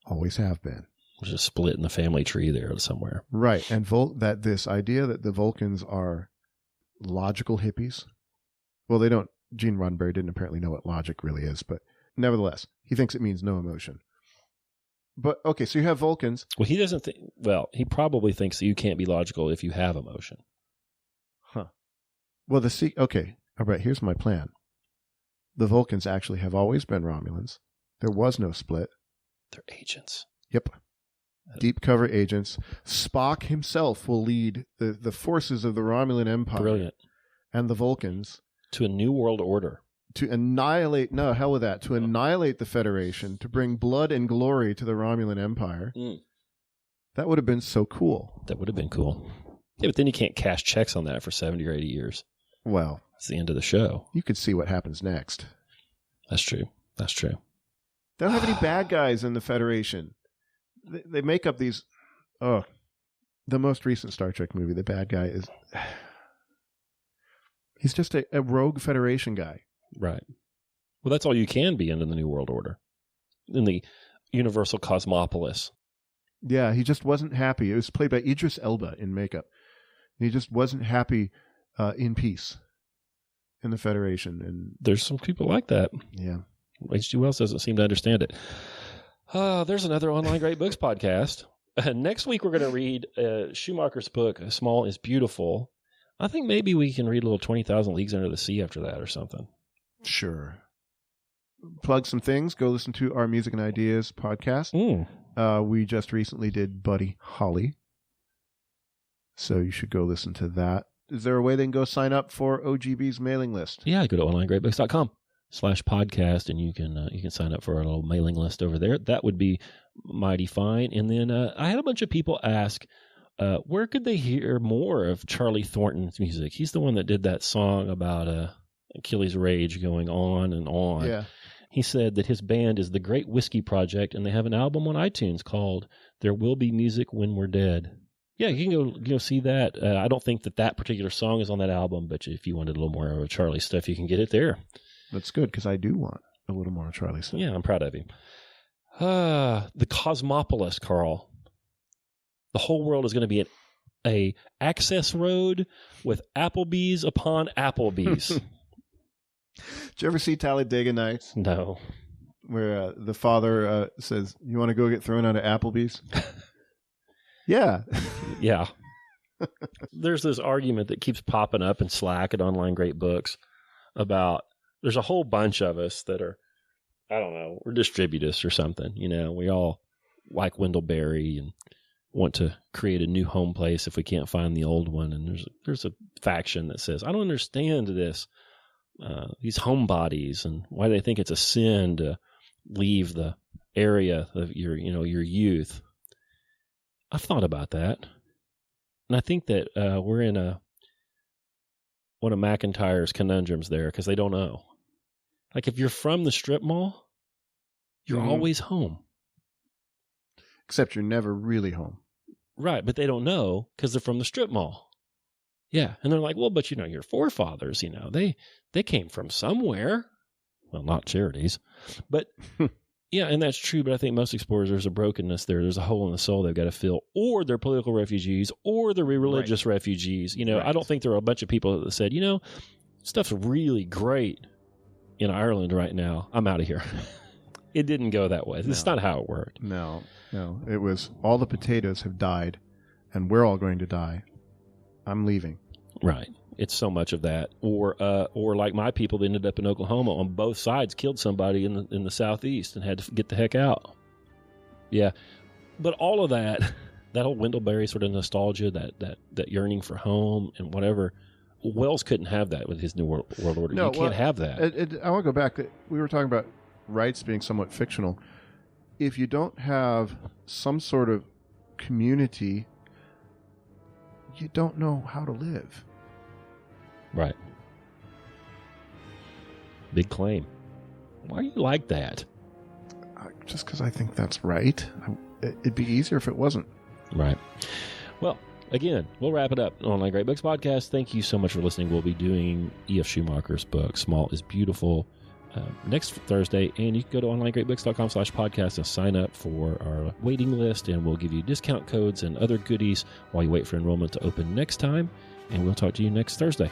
Always have been. There's a split in the family tree there somewhere. Right, and that this idea that the Vulcans are logical hippies. Well, they don't. Gene Roddenberry didn't apparently know what logic really is, but nevertheless, he thinks it means no emotion. But, okay, so you have Vulcans. Well, he doesn't think, well, he probably thinks that you can't be logical if you have emotion. Huh. Well, okay, all right, here's my plan. The Vulcans actually have always been Romulans. There was no split. They're agents. Yep. Deep cover agents. Spock himself will lead the forces of the Romulan Empire. Brilliant. And the Vulcans. To a new world order. To annihilate, no, hell with that, to annihilate the Federation, to bring blood and glory to the Romulan Empire. That would have been so cool. That would have been cool. Yeah, but then you can't cash checks on that for 70 or 80 years. Well, it's the end of the show. You could see what happens next. That's true. That's true. They don't have any bad guys in the Federation. They make up these... Oh, the most recent Star Trek movie, the bad guy is... He's just a rogue Federation guy. Right. Well, that's all you can be in the New World Order. In the Universal Cosmopolis. Yeah, he just wasn't happy. It was played by Idris Elba in makeup. He just wasn't happy in peace in the Federation. And there's some people like that. Yeah. H.G. Wells doesn't seem to understand it. There's another Online Great Books podcast. Next week, we're going to read Schumacher's book, Small is Beautiful. I think maybe we can read a little 20,000 Leagues Under the Sea after that or something. Sure. Plug some things. Go listen to our Music and Ideas podcast. We just recently did Buddy Holly. So you should go listen to that. Is there a way they can go sign up for OGB's mailing list? Yeah, go to onlinegreatbooks.com/podcast and you can sign up for our little mailing list over there. That would be mighty fine. And then I had a bunch of people ask, where could they hear more of Charlie Thornton's music? He's the one that did that song about Achilles' Rage going on and on. Yeah. He said that his band is the Great Whiskey Project, and they have an album on iTunes called There Will Be Music When We're Dead. Yeah, you can go see that. I don't think that particular song is on that album, but if you wanted a little more of Charlie stuff, you can get it there. That's good, because I do want a little more Charlie stuff. Yeah, I'm proud of him. The Cosmopolis, Carl. The whole world is going to be a access road with Applebee's upon Applebee's. Did you ever see Talladega Nights? No. Where the father says, "You want to go get thrown out of Applebee's?" Yeah. Yeah. There's this argument that keeps popping up in Slack at Online Great Books about there's a whole bunch of us that are, I don't know, we're distributists or something. You know, we all like Wendell-Berry and want to create a new home place if we can't find the old one. And there's a faction that says, I don't understand this. These homebodies and why they think it's a sin to leave the area of your youth. I've thought about that, and I think that we're in one of McIntyre's conundrums there because they don't know. Like if you're from the strip mall, you're always home, except you're never really home, right? But they don't know because they're from the strip mall. Yeah, and they're like, well, but your forefathers, they came from somewhere. Well, not charities, but yeah, and that's true. But I think most explorers, there's a brokenness there. There's a hole in the soul they've got to fill, or they're political refugees, or they're religious refugees. Right. I don't think there are a bunch of people that said, stuff's really great in Ireland right now. I'm out of here. It didn't go that way. That's not how it worked. No. It was all the potatoes have died, and we're all going to die. I'm leaving. Right. It's so much of that. Or like my people that ended up in Oklahoma on both sides, killed somebody in the southeast and had to get the heck out. Yeah. But all of that whole Wendell-Berry sort of nostalgia, that yearning for home and whatever, Wells couldn't have that with his New World Order. No, you can't have that. I want to go back. We were talking about rights being somewhat fictional. If you don't have some sort of community you don't know how to live. Right. Big claim. Why do you like that? Just because I think that's right. It'd be easier if it wasn't. Right. Well, again, we'll wrap it up. Online Great Books Podcast. Thank you so much for listening. We'll be doing E.F. Schumacher's book, Small is Beautiful, next Thursday. And you can go to onlinegreatbooks.com/podcast and sign up for our waiting list. And we'll give you discount codes and other goodies while you wait for enrollment to open next time. And we'll talk to you next Thursday.